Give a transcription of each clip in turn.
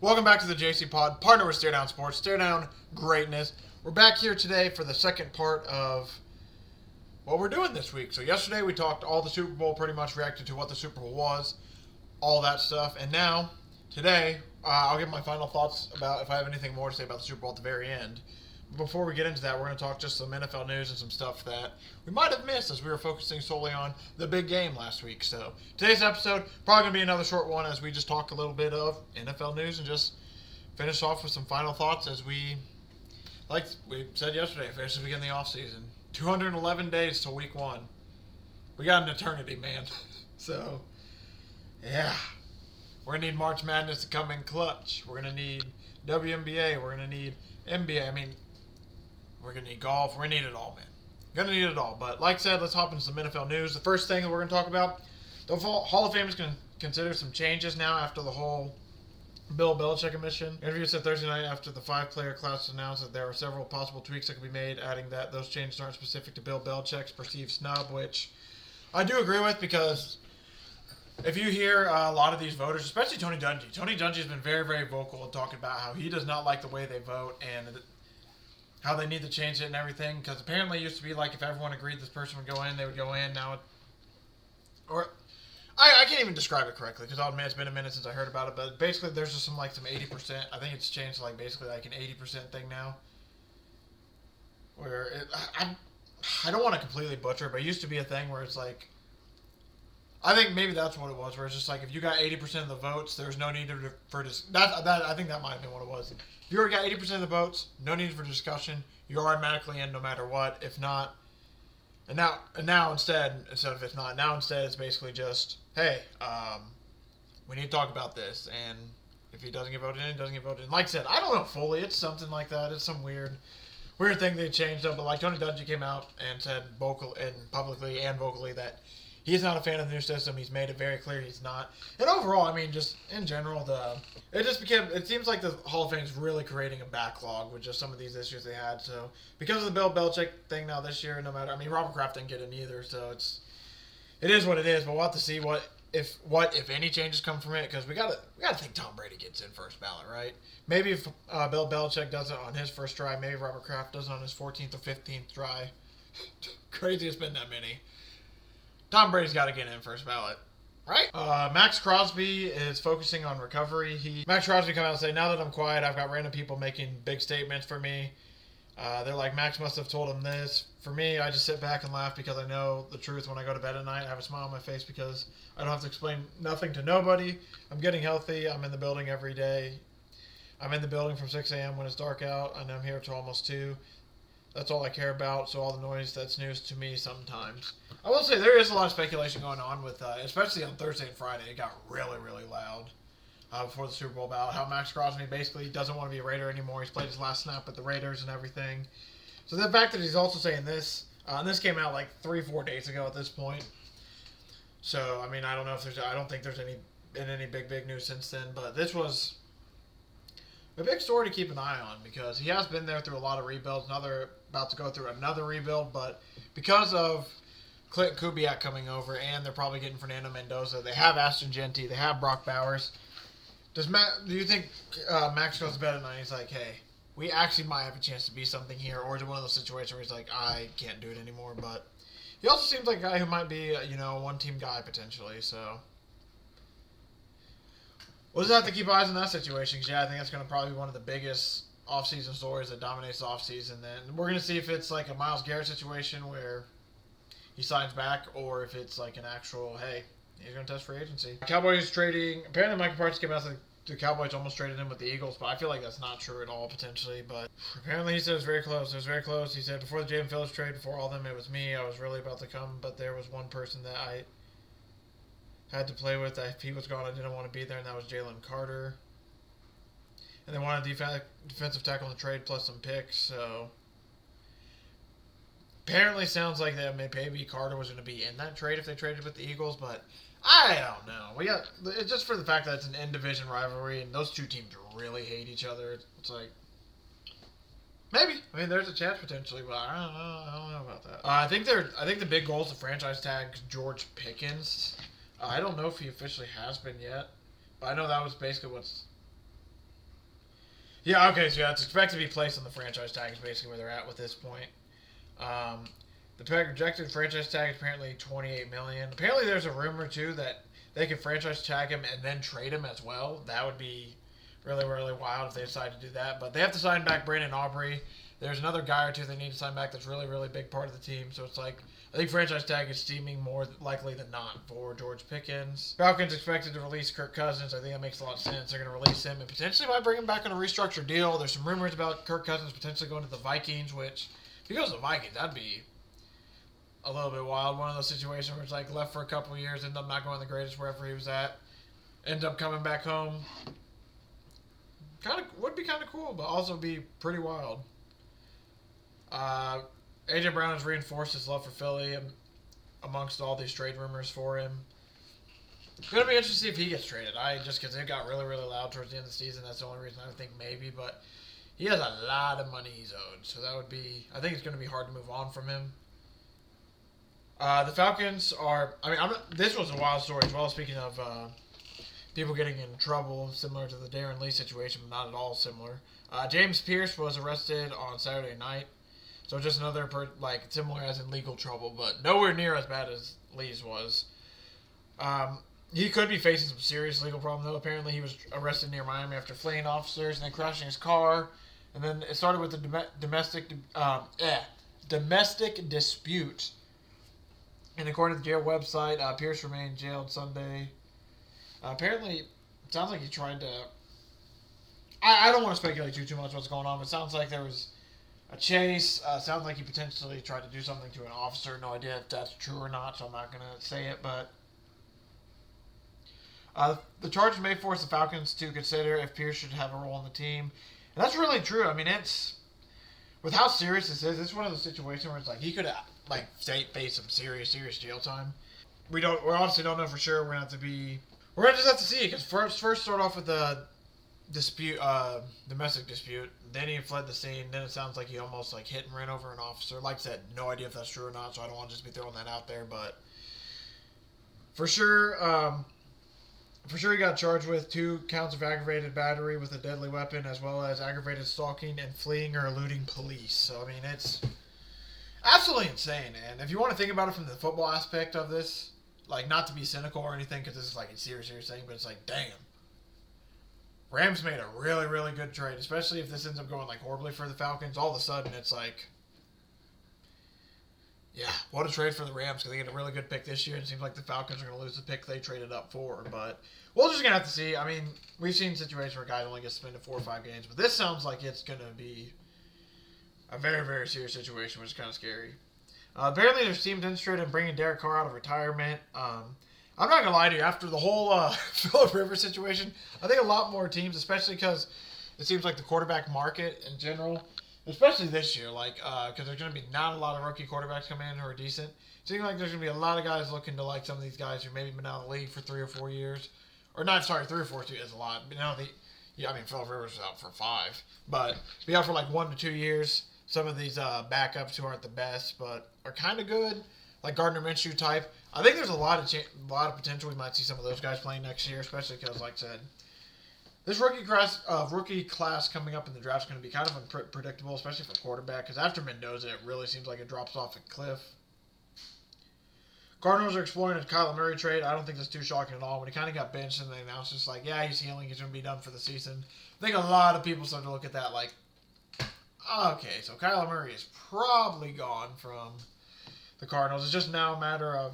Welcome back to the JCPod, partner with Stare Down Sports, Stare Down Greatness. We're back here today for the second part of what we're doing this week. So yesterday we talked all the Super Bowl, pretty much reacted to what the Super Bowl was, all that stuff. And now, today, I'll give my final thoughts about if I have anything more to say about the Super Bowl at the very end. Before we get into that, we're going to talk just some NFL news and some stuff that we might have missed as we were focusing solely on the big game last week. So today's episode, probably going to be another short one as we just talk a little bit of NFL news and just finish off with some final thoughts as we, like we said yesterday, finish the beginning of the offseason. 211 days till week one. We got an eternity, man. So, yeah. We're going to need March Madness to come in clutch. We're going to need WNBA. We're going to need NBA. We're going to need golf. We're going to need it all, man. Going to need it all. But like I said, let's hop into some NFL news. The first thing that we're going to talk about, the Hall of Fame is going to consider some changes now after the whole Bill Belichick admission. Interview said Thursday night after the 5-player class announced that there are several possible tweaks that could be made, adding that those changes aren't specific to Bill Belichick's perceived snub, which I do agree with because if you hear a lot of these voters, especially Tony Dungy has been very, very vocal in talking about how he does not like the way they vote and how they need to change it and everything. Because apparently it used to be like if everyone agreed this person would go in, they would go in. Now, I can't even describe it correctly because I'll admit it's been a minute since I heard about it. But basically, there's just some 80%. I think it's changed to basically an 80% thing now. Where I don't want to completely butcher it, but it used to be a thing where it's like, I think maybe that's what it was, where it's just like if you got 80% of the votes, there's no need for I think that might have been what it was. If you already got 80% of the votes, no need for discussion. You're automatically in no matter what. If not, and now instead of if not, now instead it's basically just, hey, we need to talk about this, and if he doesn't get voted in, he doesn't get voted in. Like I said, I don't know fully. It's something like that. It's some weird thing they changed up. But like Tony Dungy came out and said publicly and vocally that he's not a fan of the new system. He's made it very clear he's not. And overall, just in general, it seems like the Hall of Fame is really creating a backlog with just some of these issues they had. So because of the Bill Belichick thing now this year, Robert Kraft didn't get in either. So it is what it is. But we'll have to see what if any changes come from it, because we gotta think Tom Brady gets in first ballot, right? Maybe if Bill Belichick does it on his first try, maybe Robert Kraft does it on his 14th or 15th try. Crazy it's been that many. Tom Brady's got to get in first ballot, right? Max Crosby is focusing on recovery. Max Crosby come out and say, now that I'm quiet, I've got random people making big statements for me. They're like, Max must have told him this. For me, I just sit back and laugh because I know the truth when I go to bed at night. I have a smile on my face because I don't have to explain nothing to nobody. I'm getting healthy. I'm in the building every day. I'm in the building from 6 a.m. when it's dark out, and I'm here till almost 2. That's all I care about, so all the noise, that's news to me sometimes. I will say there is a lot of speculation going on with, especially on Thursday and Friday. It got really, really loud before the Super Bowl about how Max Crosby basically doesn't want to be a Raider anymore. He's played his last snap with the Raiders and everything. So the fact that he's also saying this, and this came out 3-4 days ago at this point. So, I don't know if I don't think there's any big news since then, but this was a big story to keep an eye on because he has been there through a lot of rebuilds. Now they're about to go through another rebuild, but because of Clinton Kubiak coming over and they're probably getting Fernando Mendoza, they have Ashton Genty, they have Brock Bowers. Do you think Max goes to bed at night and he's like, hey, we actually might have a chance to be something here, or is it one of those situations where he's like, I can't do it anymore? But he also seems like a guy who might be, a one-team guy potentially, so we'll just have to keep eyes on that situation because, I think that's going to probably be one of the biggest offseason stories that dominates the offseason. Then we're going to see if it's like a Myles Garrett situation where he signs back or if it's like an actual, hey, he's going to test free agency. Cowboys trading, apparently Mike McCarthy came out that the Cowboys almost traded him with the Eagles, but I feel like that's not true at all potentially. But apparently he said it was very close. It was very close. He said before the Jalen Phillips trade, before all of them, it was me. I was really about to come, but there was one person that I had to play with. If he was gone, I didn't want to be there, and that was Jalen Carter. And they wanted a defensive tackle in the trade plus some picks, so apparently sounds like that maybe Carter was going to be in that trade if they traded with the Eagles, but I don't know. It's just for the fact that it's an in-division rivalry, and those two teams really hate each other. It's like, maybe. There's a chance potentially, but I don't know about that. I think the big goal is to franchise tag George Pickens. I don't know if he officially has been yet, but I know that was basically what's Yeah, okay, so yeah, it's expected to be placed on the franchise tag is basically where they're at with this point. The projected franchise tag is apparently $28 million. Apparently there's a rumor, too, that they could franchise tag him and then trade him as well. That would be really, really wild if they decide to do that. But they have to sign back Brandon Aubrey. There's another guy or two they need to sign back that's really, really big part of the team. So it's like, I think franchise tag is seeming more likely than not for George Pickens. Falcons expected to release Kirk Cousins. I think that makes a lot of sense. They're going to release him and potentially might bring him back on a restructured deal. There's some rumors about Kirk Cousins potentially going to the Vikings, which, if he goes to the Vikings, that'd be a little bit wild. One of those situations where it's like left for a couple of years, ended up not going the greatest wherever he was at, ended up coming back home. Would be kind of cool, but also be pretty wild. AJ Brown has reinforced his love for Philly amongst all these trade rumors for him. It's going to be interesting to see if he gets traded. Just because it got really, really loud towards the end of the season, that's the only reason I think maybe. But he has a lot of money he's owed, so that would be. I think it's going to be hard to move on from him. The Falcons are. This was a wild story as well. Speaking of people getting in trouble, similar to the Darren Lee situation, but not at all similar. James Pierce was arrested on Saturday night. So just another, similar as in legal trouble, but nowhere near as bad as Lee's was. He could be facing some serious legal problem, though. Apparently he was arrested near Miami after fleeing officers and then crashing his car. And then it started with a domestic dispute. And according to the jail website, Pierce remained jailed Sunday. Apparently, it sounds like he tried to... I don't want to speculate too much what's going on, but it sounds like there was a chase. Sounds like he potentially tried to do something to an officer. No idea if that's true or not, so I'm not going to say it. But the charges may force the Falcons to consider if Pierce should have a role in the team. And that's really true. I mean, it's... With how serious this is, it's one of those situations where it's like he could face some serious jail time. We obviously don't know for sure. We're going to just have to see. Because first start off with the dispute, domestic dispute. Then he fled the scene. Then it sounds like he almost hit and ran over an officer. Like I said, no idea if that's true or not, so I don't want to just be throwing that out there. But for sure he got charged with 2 counts of aggravated battery with a deadly weapon, as well as aggravated stalking and fleeing or eluding police. So I mean, it's absolutely insane. And if you want to think about it from the football aspect of this, not to be cynical or anything, because this is a serious thing, but it's damn. Rams made a really, really good trade, especially if this ends up going horribly for the Falcons. All of a sudden, it's yeah, what a trade for the Rams, because they get a really good pick this year. It seems like the Falcons are going to lose the pick they traded up for, but we're just going to have to see. I mean, we've seen situations where guys only get suspended 4 or 5 games, but this sounds like it's going to be a very, very serious situation, which is kind of scary. Apparently, there's teams interested in bringing Derek Carr out of retirement. I'm not going to lie to you. After the whole Phillip Rivers situation, I think a lot more teams, especially because it seems like the quarterback market in general, especially this year, because there's going to be not a lot of rookie quarterbacks coming in who are decent. It seems like there's going to be a lot of guys looking to some of these guys who maybe been out of the league for 3 or 4 years. Or not, sorry, 3 or 4 is a lot. But Phillip Rivers was out for 5. But be out for 1 to 2 years. Some of these backups who aren't the best, but are kind of good, like Gardner Minshew type. I think there's a lot of potential. We might see some of those guys playing next year, especially because, like I said, this rookie class coming up in the draft is going to be kind of unpredictable, especially for quarterback, because after Mendoza, it really seems like it drops off a cliff. Cardinals are exploring a Kyler Murray trade. I don't think that's too shocking at all. When he kind of got benched and they announced just he's healing, he's going to be done for the season. I think a lot of people started to look at that okay, so Kyler Murray is probably gone from the Cardinals. It's just now a matter of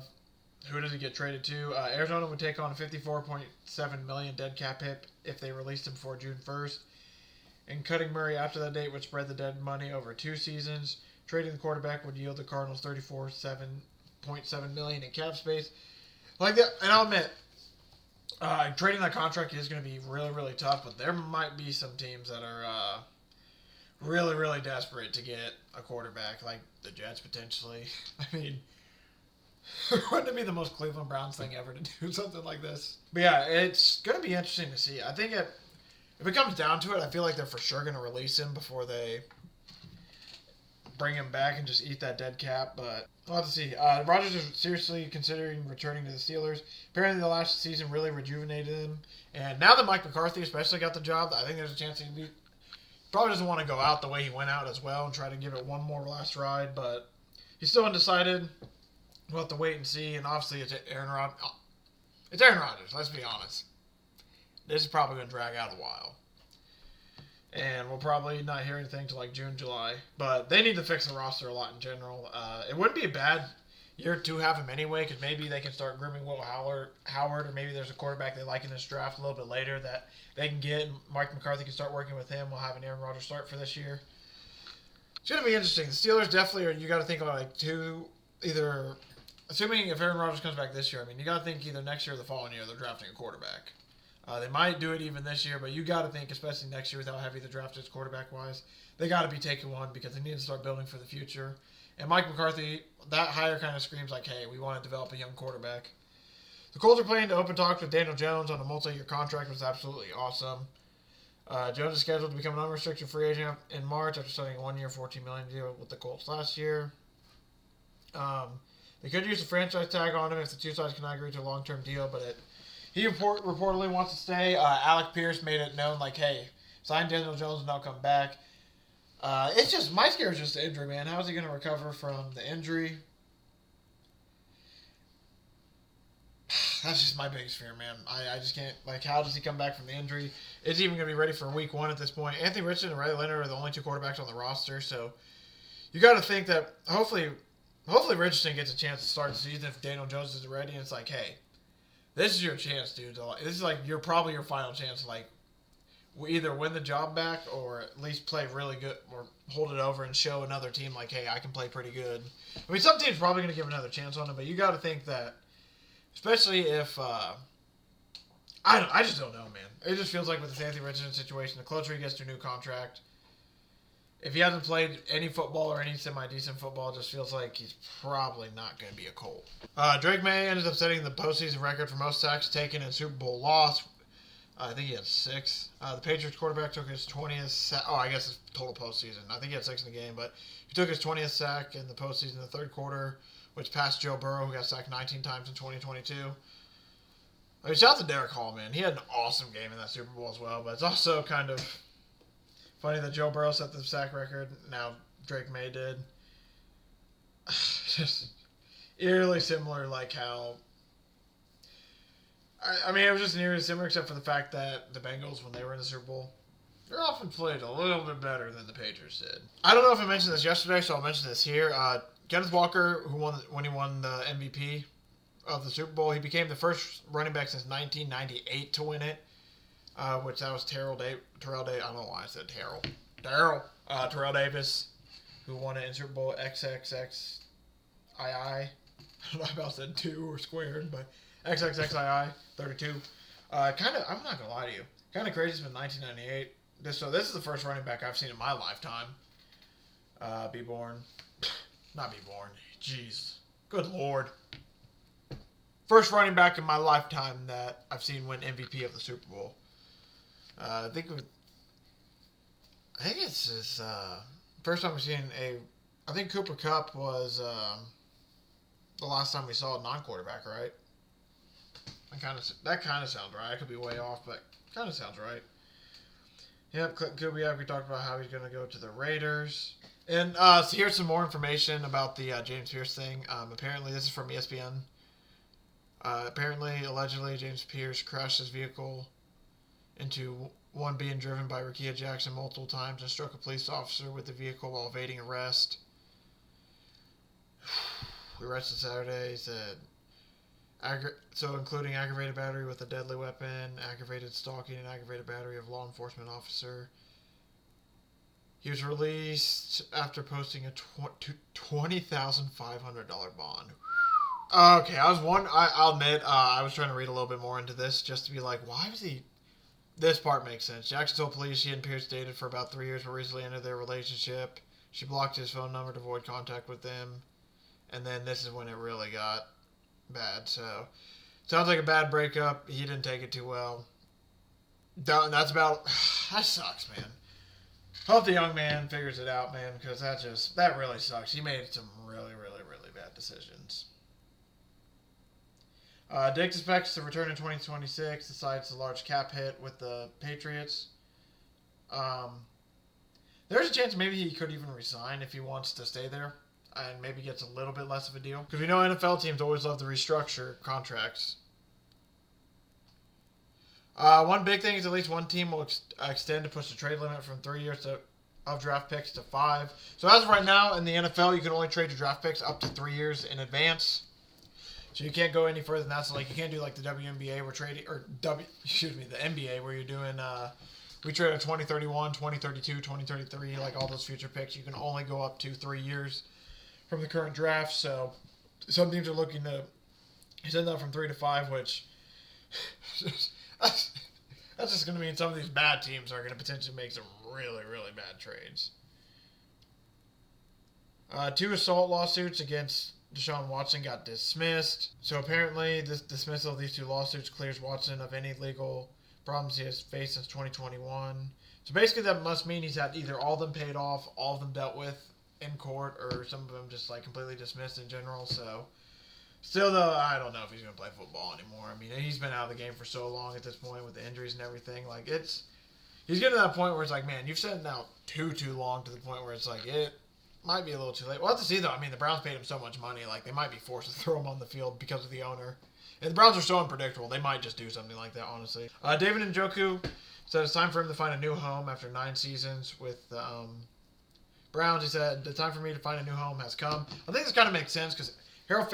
who does he get traded to. Arizona would take on a $54.7 million dead cap hit if they released him before June 1st. And cutting Murray after that date would spread the dead money over 2 seasons. Trading the quarterback would yield the Cardinals $34.7 million in cap space. And I'll admit, trading that contract is going to be really, really tough, but there might be some teams that are really, really desperate to get a quarterback, like the Jets potentially. I mean, wouldn't it be the most Cleveland Browns thing ever to do something like this? But yeah, it's going to be interesting to see. I think if it comes down to it, I feel like they're for sure going to release him before they bring him back and just eat that dead cap, but we'll have to see. Rodgers is seriously considering returning to the Steelers. Apparently the last season really rejuvenated him, and now that Mike McCarthy especially got the job, I think there's a chance Probably doesn't want to go out the way he went out as well and try to give it one more last ride, but he's still undecided. We'll have to wait and see. And obviously, it's Aaron Rodgers. Let's be honest. This is probably going to drag out a while. And we'll probably not hear anything till like June, July. But they need to fix the roster a lot in general. It wouldn't be a bad year to have him anyway, because maybe they can start grooming Will Howard, or maybe there's a quarterback they like in this draft a little bit later that they can get. Mike McCarthy can start working with him. We'll have an Aaron Rodgers start for this year. It's going to be interesting. The Steelers definitely are, you got to think about like either, assuming if Aaron Rodgers comes back this year, I mean, you got to think either next year or the following year they're drafting a quarterback. They might do it even this year, but you got to think, especially next year with how heavy the draft is quarterback-wise, they got to be taking one because they need to start building for the future. And Mike McCarthy, that hire kind of screams like, hey, we want to develop a young quarterback. The Colts are planning to open talks with Daniel Jones on a multi-year contract, which is absolutely awesome. Jones is scheduled to become an unrestricted free agent in March after signing a one-year, $14 million deal with the Colts last year. They could use a franchise tag on him if the two sides cannot agree to a long-term deal, but he reportedly wants to stay. Alec Pierce made it known, like, hey, sign Daniel Jones and I'll come back. It's just, my scare is just the injury, man. How is he going to recover from the injury? That's just my biggest fear, man. I just can't, like, how does he come back from the injury? Is he even going to be ready for week one at this point? Anthony Richardson and Riley Leonard are the only two quarterbacks on the roster, so you got to think that hopefully Richardson gets a chance to start the season if Daniel Jones is ready, and it's like, hey, this is your chance, dude. This is like probably your final chance to like either win the job back or at least play really good or hold it over and show another team like, hey, I can play pretty good. I mean, some teams probably going to give another chance on him, but you got to think that, especially if I just don't know, man. It just feels like with the Anthony Richardson situation, the closer he gets to a new contract, if he hasn't played any football or any semi-decent football, it just feels like he's probably not going to be a Colt. Drake May ended up setting the postseason record for most sacks taken in Super Bowl loss. I think he had 6. The Patriots quarterback took his 20th sack. Oh, I guess it's total postseason. I think he had 6 in the game, but he took his 20th sack in the postseason in the third quarter, which passed Joe Burrow, who got sacked 19 times in 2022. I mean, shout out to Derek Hall, man. He had an awesome game in that Super Bowl as well, but it's also kind of funny that Joe Burrow set the sack record. Now Drake May did. Just eerily similar, like how. I mean, it was just eerily similar, except for the fact that the Bengals, when they were in the Super Bowl, they often played a little bit better than the Patriots did. I don't know if I mentioned this yesterday, so I'll mention this here. Kenneth Walker, when he won the MVP of the Super Bowl, he became the first running back since 1998 to win it. Which that was Terrell Davis. I don't know why I said Terrell. Terrell Davis, who won it in Super Bowl XXXII. I don't know if I said 2 or squared, but XXXII 32. I'm not gonna lie to you. Kind of crazy. It's been 1998. This is the first running back I've seen in my lifetime. Be born. Not be born. Jeez. Good Lord. First running back in my lifetime that I've seen win MVP of the Super Bowl. I think it's his first time we've seen I think Cooper Kupp was the last time we saw a non-quarterback, right? That kind of sounds right. I could be way off, but kind of sounds right. Yep, could be up. We talked about how he's going to go to the Raiders. And so here's some more information about the James Pierce thing. Apparently, this is from ESPN. Allegedly, James Pierce crashed his vehicle into one being driven by Rakia Jackson multiple times and struck a police officer with the vehicle while evading arrest. Arrested Saturday, he said, including aggravated battery with a deadly weapon, aggravated stalking, and aggravated battery of law enforcement officer. He was released after posting a $20,500 bond. Okay, I'll admit, I was trying to read a little bit more into this just to be like, why was he... This part makes sense. Jackson told police she and Pierce dated for about 3 years but recently ended their relationship. She blocked his phone number to avoid contact with them. And then this is when it really got bad. So, sounds like a bad breakup. He didn't take it too well. That's about... That sucks, man. Hope the young man figures it out, man, because that really sucks. He made some really, really, really bad decisions. Dick expects to return in 2026, decides a large cap hit with the Patriots. There's a chance maybe he could even resign if he wants to stay there and maybe gets a little bit less of a deal. Because we know NFL teams always love to restructure contracts. One big thing is at least one team will extend to push the trade limit from 3 years of draft picks to 5. So as of right now in the NFL, you can only trade your draft picks up to 3 years in advance. So you can't go any further than that. So like you can't do like the WNBA where trading the NBA where you're doing we trade a 2031, 2032, 2033, like all those future picks. You can only go up to 3 years from the current draft. So some teams are looking to extend that from 3 to 5, which that's just going to mean some of these bad teams are going to potentially make some really, really bad trades. 2 assault lawsuits against Deshaun Watson got dismissed. So apparently this dismissal of these 2 lawsuits clears Watson of any legal problems he has faced since 2021. So basically that must mean he's had either all of them paid off, all of them dealt with in court, or some of them just like completely dismissed in general. So still though, I don't know if he's going to play football anymore. I mean, he's been out of the game for so long at this point with the injuries and everything. Like he's getting to that point where it's like, man, you've sat out too long to the point where it's like it might be a little too late. We'll have to see, though. I mean, the Browns paid him so much money. Like, they might be forced to throw him on the field because of the owner. And the Browns are so unpredictable. They might just do something like that, honestly. David Njoku said it's time for him to find a new home after 9 seasons with the Browns. He said, the time for me to find a new home has come. I think this kind of makes sense because Harold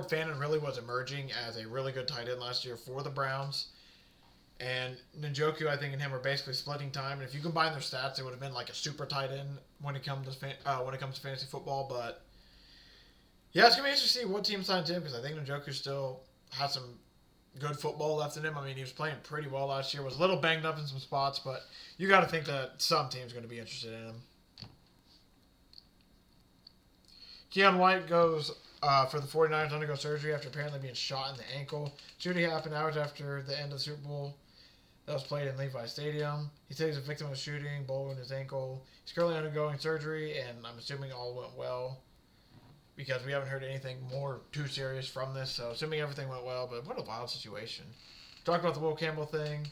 Fannin really was emerging as a really good tight end last year for the Browns. And Njoku, I think, and him are basically splitting time. And if you combine their stats, it would have been like a super tight end when it comes to fantasy football. But yeah, it's gonna be interesting to see what team signs him because I think Njoku still has some good football left in him. I mean, he was playing pretty well last year. Was a little banged up in some spots, but you got to think that some team's going to be interested in him. Keon White goes for the 49ers to undergo surgery after apparently being shot in the ankle. Shooting happened hours after the end of the Super Bowl that was played in Levi Stadium. He said he's a victim of shooting, bullet in his ankle. He's currently undergoing surgery, and I'm assuming all went well because we haven't heard anything more too serious from this. So assuming everything went well, but what a wild situation. Talk about the Will Campbell thing.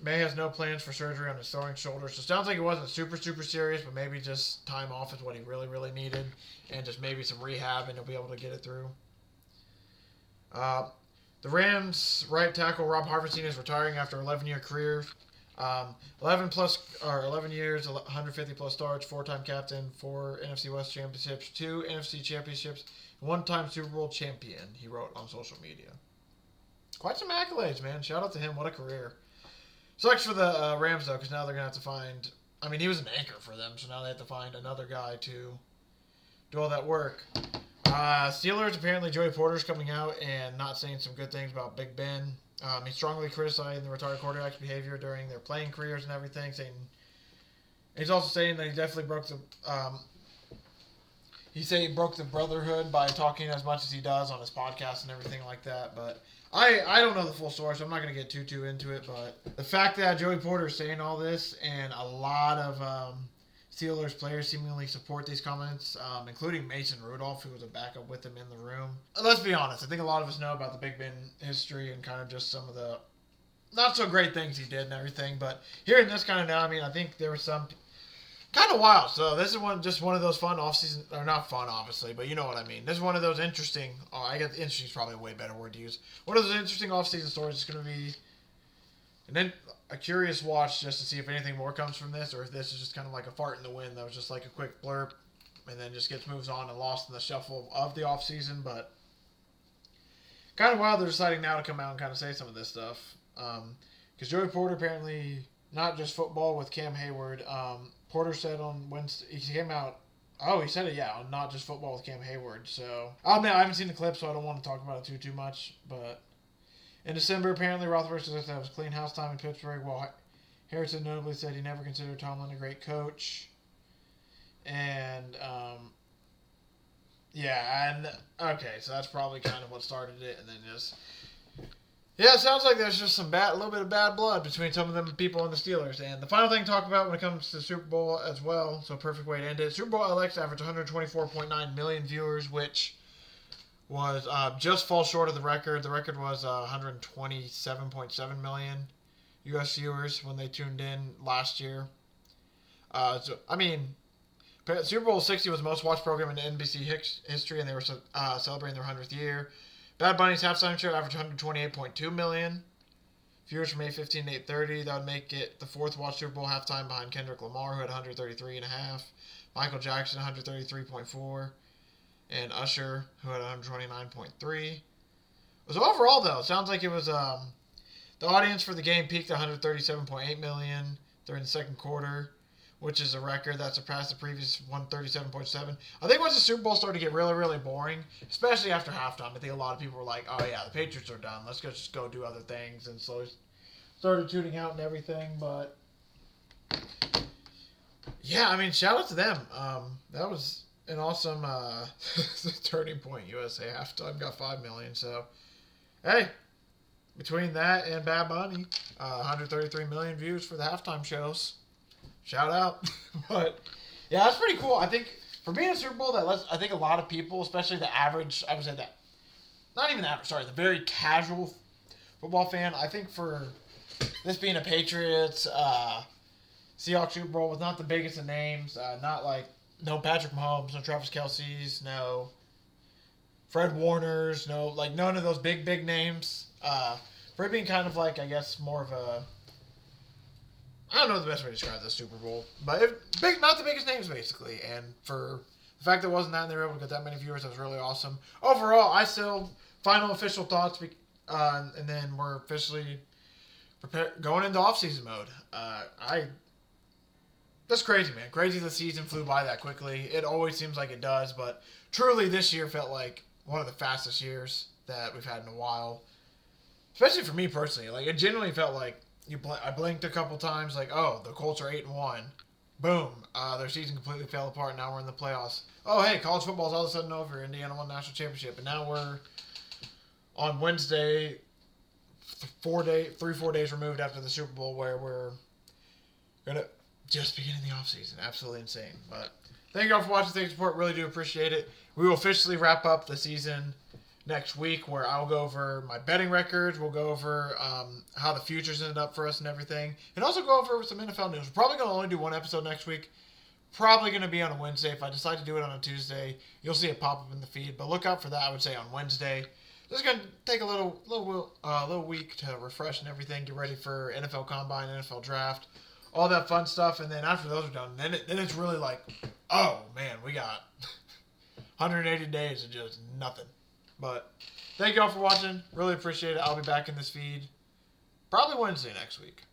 May has no plans for surgery on his throwing shoulder. So it sounds like it wasn't super serious, but maybe just time off is what he really needed. And just maybe some rehab and he'll be able to get it through. The Rams right tackle Rob Harvestine is retiring after an 11-year career. 11 years, 150 plus starts, 4-time captain, 4 NFC West championships, 2 NFC championships, 1-time Super Bowl champion, he wrote on social media. Quite some accolades, man. Shout out to him. What a career. Sucks for the Rams, though, because now they're going to have to find... I mean, he was an anchor for them, so now they have to find another guy to do all that work. Steelers, apparently Joey Porter's coming out and not saying some good things about Big Ben. He's strongly criticizing the retired quarterback's behavior during their playing careers and everything. He's also saying that he definitely broke the... he said he broke the brotherhood by talking as much as he does on his podcast and everything like that, but... I don't know the full story, so I'm not going to get too into it, but the fact that Joey Porter is saying all this and a lot of Steelers players seemingly support these comments, including Mason Rudolph, who was a backup with him in the room. Let's be honest, I think a lot of us know about the Big Ben history and kind of just some of the not so great things he did and everything, but hearing this kind of now, I mean, I think there was some... kind of wild. So this is one of those fun off-season, or not fun, obviously, but you know what I mean. This is one of those interesting. I guess interesting is probably a way better word to use. One of those interesting off-season stories is going to be, and then a curious watch just to see if anything more comes from this, or if this is just kind of like a fart in the wind that was just like a quick blurb, and then just moves on and lost in the shuffle of the off-season. But kind of wild they're deciding now to come out and kind of say some of this stuff, because Joey Porter apparently not just football with Cam Hayward. Porter said on Wednesday, he came out, he said it, on Not Just Football with Cam Hayward. So, I haven't seen the clip, so I don't want to talk about it too much. But in December, apparently, Roethlisberger said that was clean house time in Pittsburgh, while Harrison notably said he never considered Tomlin a great coach. And, okay, so that's probably kind of what started it, and then just... yeah, it sounds like there's just a little bit of bad blood between some of them people and the Steelers. And the final thing to talk about when it comes to the Super Bowl as well, so perfect way to end it. Superbowl LX averaged 124.9 million viewers, which was just falls short of the record. The record was 127.7 million. U.S. viewers when they tuned in last year. Super Bowl 60 was the most watched program in NBC history, and they were celebrating their 100th year. Bad Bunny's halftime show averaged 128.2 million viewers from 8:15 to 8:30. That would make it the fourth watched Super Bowl halftime behind Kendrick Lamar, who had 133.5, Michael Jackson 133.4, and Usher, who had 129.3. So overall, though, it sounds like it was the audience for the game peaked at 137.8 million during the second quarter, which is a record that surpassed the previous 137.7. I think once the Super Bowl started to get really, really boring, especially after halftime, I think a lot of people were like, oh yeah, the Patriots are done. Let's just go do other things, and slowly started tuning out and everything. But yeah, I mean, shout out to them. That was an awesome turning point. USA halftime got 5 million. So hey, between that and Bad Bunny, 133 million views for the halftime shows. Shout out. But yeah, that's pretty cool. I think for being a Super Bowl, I think a lot of people, especially the average, I would say that, not even the average, sorry, the very casual football fan, I think for this being a Patriots, Seahawks Super Bowl with not the biggest of names, not like, no Patrick Mahomes, no Travis Kelce's, no Fred Warner's, no, like none of those big names. For it being kind of like, I guess, more of a, I don't know the best way to describe this Super Bowl, but not the biggest names, basically. And for the fact that it wasn't that and they were able to get that many viewers, that was really awesome. Overall, final official thoughts, and then we're officially going into offseason mode. That's crazy, man. Crazy the season flew by that quickly. It always seems like it does, but truly this year felt like one of the fastest years that we've had in a while. Especially for me personally. Like, it genuinely felt like I blinked a couple times, like, oh, the Colts are 8-1. Boom. Their season completely fell apart. Now we're in the playoffs. Oh, hey, college football's all of a sudden over. Indiana won national championship. And now we're on Wednesday, 4 days removed after the Super Bowl, where we're going to just begin in the offseason. Absolutely insane. But thank you all for watching. Thank you for support. Really do appreciate it. We will officially wrap up the season next week, where I'll go over my betting records. We'll go over how the futures ended up for us and everything. And also go over some NFL news. We're probably going to only do one episode next week. Probably going to be on a Wednesday. If I decide to do it on a Tuesday, you'll see it pop up in the feed. But look out for that, I would say, on Wednesday. This is going to take a little week to refresh and everything. Get ready for NFL Combine, NFL Draft, all that fun stuff. And then after those are done, then it's really like, oh, man, we got 180 days of just nothing. But thank you all for watching. Really appreciate it. I'll be back in this feed probably Wednesday next week.